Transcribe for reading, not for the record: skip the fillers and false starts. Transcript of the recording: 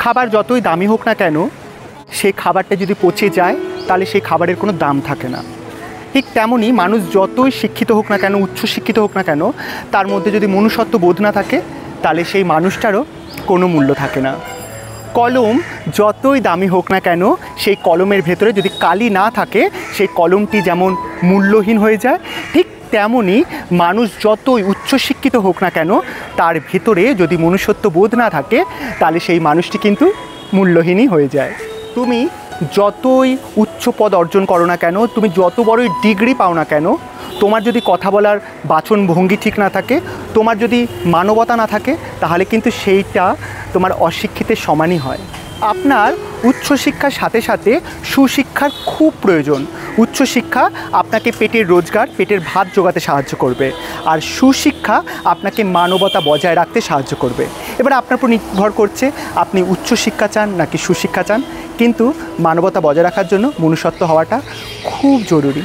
খাবার যতই দামি হোক না কেন, সেই খাবারটা যদি পচে যায় তাহলে সেই খাবারের কোনো দাম থাকে না। ঠিক তেমনই মানুষ যতই শিক্ষিত হোক না কেন, উচ্চশিক্ষিত হোক না কেন, তার মধ্যে যদি মনুষ্যত্ব বোধ না থাকে তাহলে সেই মানুষটারও কোনো মূল্য থাকে না। কলম যতই দামি হোক না কেন, সেই কলমের ভেতরে যদি কালি না থাকে সেই কলমটি যেমন মূল্যহীন হয়ে যায়, ঠিক তেমনই মানুষ যতই উচ্চশিক্ষিত হোক না কেন, তার ভেতরে যদি মনুষ্যত্ব বোধ না থাকে তাহলে সেই মানুষটি কিন্তু মূল্যহীনই হয়ে যায়। তুমি যতই উচ্চ পদ অর্জন করো না কেন, তুমি যত বড়ই ডিগ্রি পাও না কেন, তোমার যদি কথা বলার বাচন ভঙ্গি ঠিক না থাকে, তোমার যদি মানবতা না থাকে, তাহলে কিন্তু সেইটা তোমার অশিক্ষিতের সমানই হয়। আপনার উচ্চশিক্ষার সাথে সাথে সুশিক্ষার খুব প্রয়োজন। উচ্চশিক্ষা আপনাকে পেটের রোজগার, পেটের ভাত জোগাতে সাহায্য করবে, আর সুশিক্ষা আপনাকে মানবতা বজায় রাখতে সাহায্য করবে। এবার আপনার উপর নির্ভর করছে আপনি উচ্চশিক্ষা চান নাকি সুশিক্ষা চান, কিন্তু মানবতা বজায় রাখার জন্য মনুষ্যত্ব হওয়াটা খুব জরুরি।